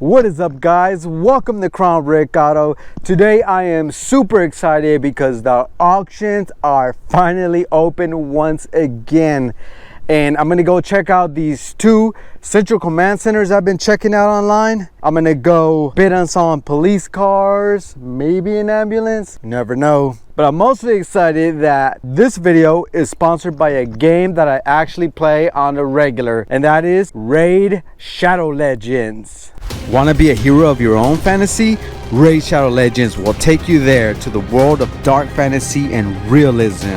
What is up, guys? Welcome to Crown Rick Auto. Today I am super excited because the auctions are finally open once again, and I'm gonna go check out these two Central Command Centers I've been checking out online. I'm gonna go bid on some police cars, maybe an ambulance, you never know. But I'm mostly excited that this video is sponsored by a game that I actually play on the regular, and that is Raid Shadow Legends. Want to be a hero of your own fantasy? Raid Shadow Legends will take you there to the world of dark fantasy and realism.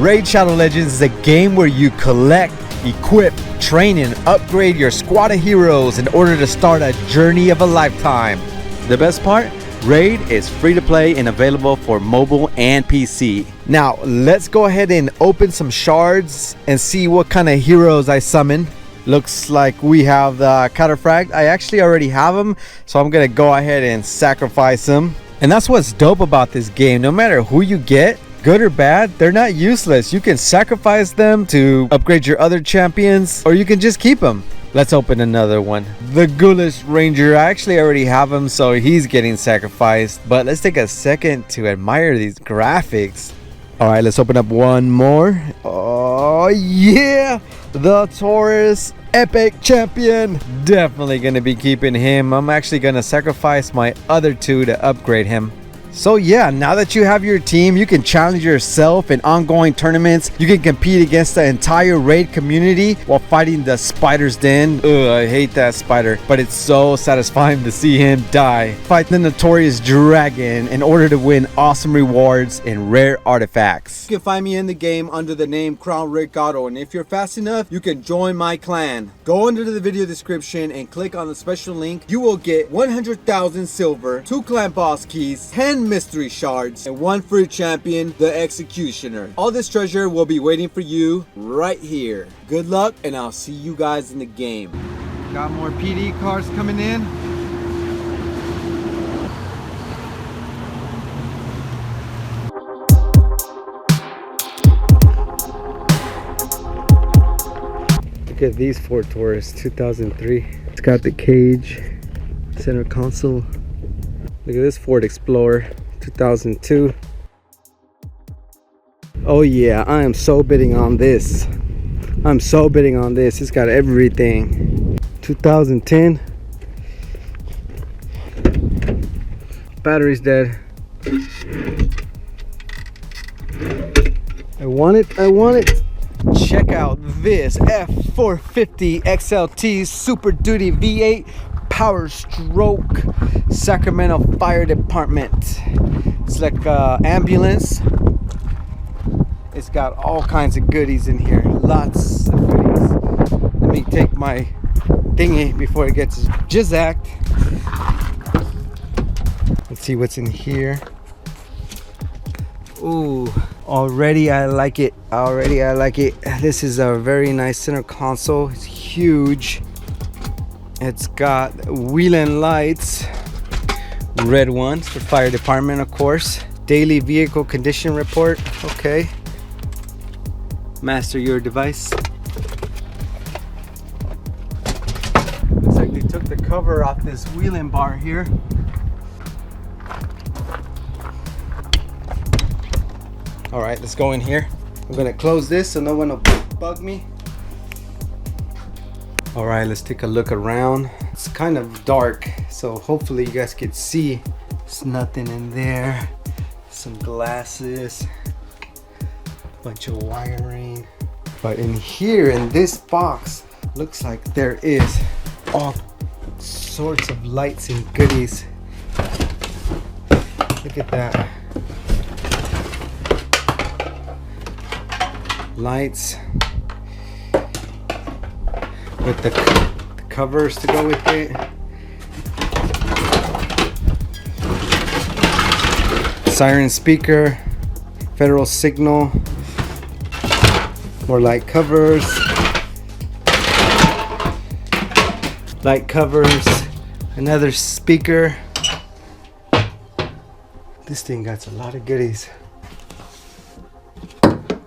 Raid Shadow Legends is a game where you collect, equip, train, and upgrade your squad of heroes in order to start a journey of a lifetime. The best part? Raid is free to play and available for mobile and PC. Now, let's go ahead and open some shards and see what kind of heroes I summon. Looks like we have the Cataphragm. I actually already have them, so I'm gonna go ahead and sacrifice them. And that's what's dope about this game. No matter who you get, good or bad, they're not useless. You can sacrifice them to upgrade your other champions, or you can just keep them. Let's open another one. The Ghoulish Ranger, I actually already have him, so he's getting sacrificed. But let's take a second to admire these graphics. All right, let's open up one more. Oh yeah, the Taurus Epic Champion. Definitely gonna be keeping him. I'm actually gonna sacrifice my other two to upgrade him. So yeah, now that you have your team, you can challenge yourself in ongoing tournaments. You can compete against the entire raid community while fighting the spider's den. Ugh, I hate that spider, but it's so satisfying to see him die. Fight the notorious dragon in order to win awesome rewards and rare artifacts. You can find me in the game under the name Crown Rick Auto, and if you're fast enough, you can join my clan. Go under the video description and click on the special link. You will get 100,000 silver, 2 clan boss keys, 10 mystery shards, and 1 free champion, the Executioner. All this treasure will be waiting for you right here. Good luck, and I'll see you guys in the game. Got more PD cars coming in. Look at these Ford Taurus 2003. It's got the cage, center console. Look at this Ford Explorer 2002. Oh yeah, I am so bidding on this. I'm so bidding on this. It's got everything. 2010. Battery's dead. I want it. I want it. Check out this F450 XLT Super Duty V8 Power Stroke Sacramento Fire Department. It's like an ambulance. It's got all kinds of goodies in here. Lots of goodies. Let me take my thingy before it gets jizzacked. Let's see what's in here. Ooh, already I like it. Already I like it. This is a very nice center console. It's huge. It's got wheel-in lights, red ones for fire department, of course. Daily vehicle condition report. Okay. Master your device. Looks like they took the cover off this wheel-in bar here. All right, let's go in here. I'm gonna close this so no one will bug me. All right, let's take a look around. It's kind of dark, so hopefully you guys can see. There's nothing in there. Some glasses, a bunch of wiring. But in here, in this box, looks like there is all sorts of lights and goodies. Look at that. Lights. With the covers to go with it. Siren speaker, federal signal, more light covers, another speaker. This thing got a lot of goodies.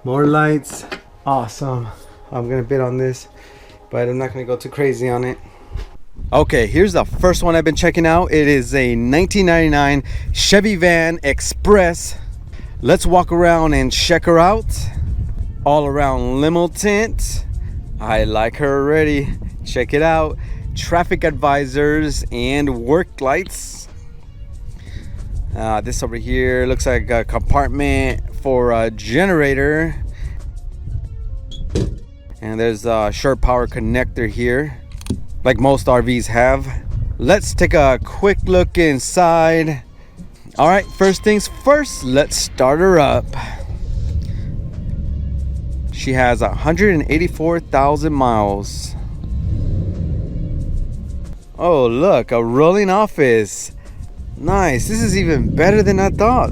More lights, awesome. I'm gonna bid on this, but I'm not gonna go too crazy on it. Okay, here's the first one I've been checking out. It is a 1999 Chevy Van Express. Let's walk around and check her out. All around limo tint. I like her already. Check it out. Traffic advisors and work lights. This over here looks like a compartment for a generator. And there's a short power connector here, like most RVs have. Let's take a quick look inside. All right, first things first, let's start her up. She has 184,000 miles. Oh, look, a rolling office. Nice. This is even better than I thought.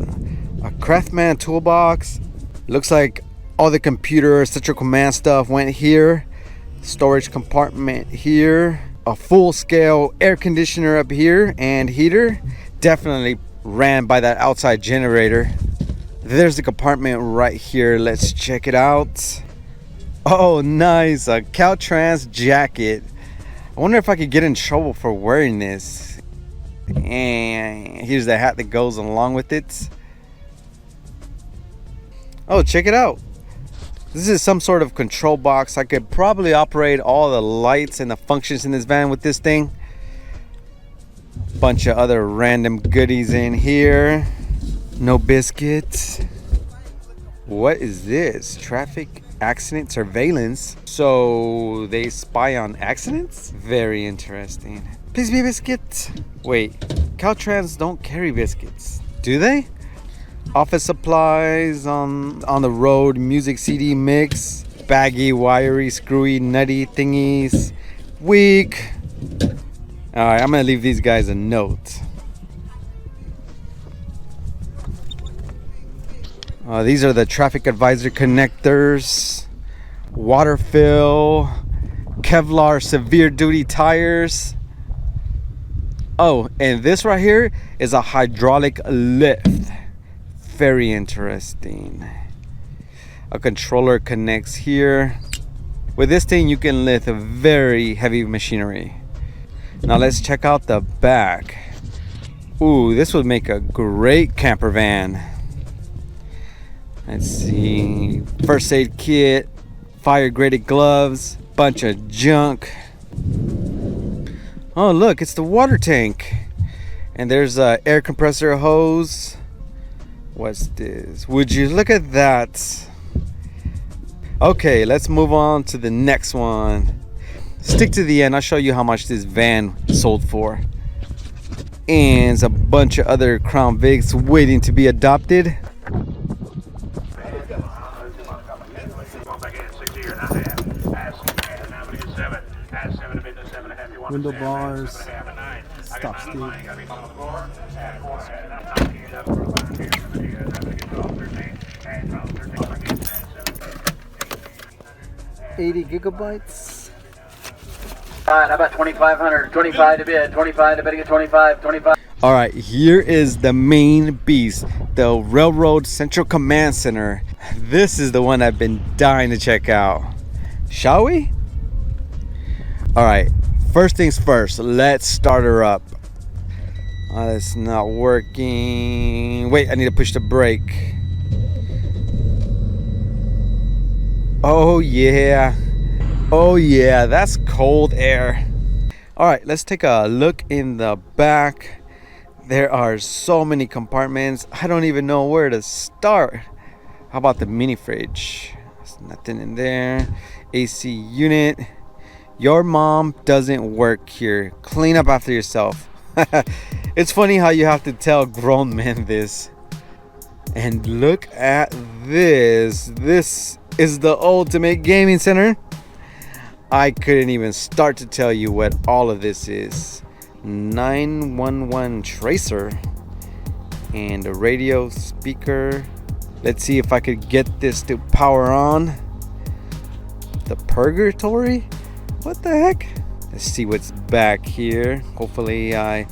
A Craftsman toolbox. Looks like all the computer central command stuff went here. Storage compartment here. A full-scale air conditioner up here and heater. Definitely ran by that outside generator. There's the compartment right here. Let's check it out. Oh, nice. A Caltrans jacket. I wonder if I could get in trouble for wearing this. And here's the hat that goes along with it. Oh, check it out. This is some sort of control box. I could probably operate all the lights and the functions in this van with this thing. Bunch of other random goodies in here. No biscuits. What is this? Traffic accident surveillance. So they spy on accidents? Very interesting. Please be a biscuit. Wait, Caltrans don't carry biscuits, do they? Office supplies on the road, music CD mix, baggy, wiry, screwy, nutty thingies. Weak. All right, I'm gonna leave these guys a note. These are the traffic advisor connectors, water fill, Kevlar severe duty tires. Oh, and this right here is a hydraulic lift. Very interesting. A controller connects here. With this thing, you can lift a very heavy machinery. Now let's check out the back. Ooh, this would make a great camper van. Let's see. First aid kit, fire graded gloves, bunch of junk. Oh, look, it's the water tank. And there's a air compressor hose. What's this? Would you look at that? Okay, let's move on to the next one. Stick to the end. I'll show you how much this van sold for. And a bunch of other Crown Vics waiting to be adopted. Window bars. Stop stick. 80 gigabytes. All right, how about 2,500? 25 to bid. 25 to bid. Get 25. 25. All right, here is the main beast, the Railroad Central Command Center. This is the one I've been dying to check out. Shall we? All right, first things first, let's start her up. It's not working. Wait, I need to push the brake. Oh yeah. Oh yeah, that's cold air. All right, let's take a look in the back. There are so many compartments. I don't even know where to start. How about the mini fridge? There's nothing in there. AC unit. Your mom doesn't work here. Clean up after yourself. It's funny how you have to tell grown men this. And look at this. This is the ultimate gaming center. I couldn't even start to tell you what all of this is. 911 tracer and a radio speaker. Let's see if I could get this to power on. The purgatory? What the heck? Let's see what's back here. Hopefully I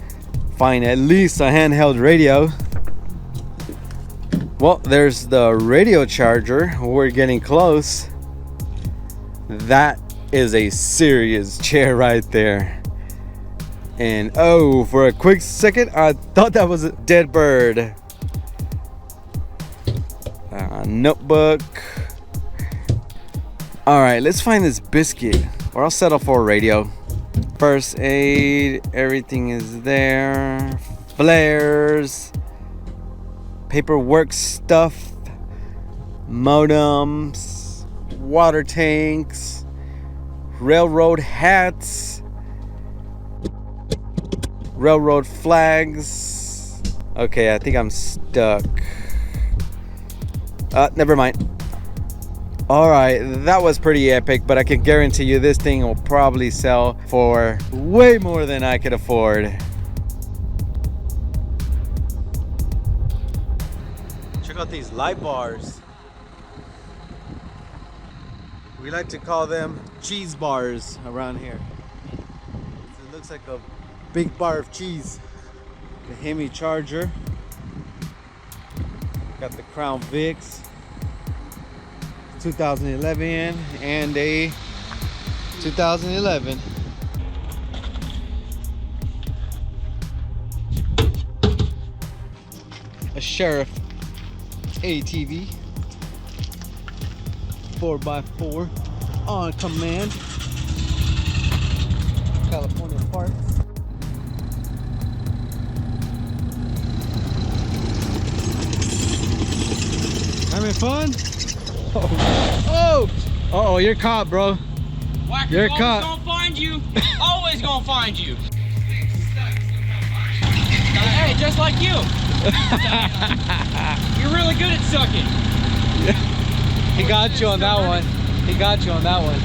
find at least a handheld radio. Well, there's the radio charger. We're getting close. That is a serious chair right there. And oh, for a quick second, I thought that was a dead bird. Notebook. All right, let's find this biscuit, or I'll settle for a radio. First aid, everything is there. Flares, paperwork stuff, modems, water tanks, railroad hats, railroad flags. Okay, I think I'm stuck. Never mind. All right, that was pretty epic, but I can guarantee you this thing will probably sell for way more than I could afford. Check out these light bars. We like to call them cheese bars around here. It looks like a big bar of cheese. The Hemi charger. Got the Crown Vics. 2011 and a 2011. A Sheriff ATV 4x4 on command. California parts. Having fun? Oh! Uh-oh, you're caught, bro. Wacker's You're always caught. gonna find you. Always gonna find you. Hey, just like you. You're really good at sucking. He got you on that one. He got you on that one.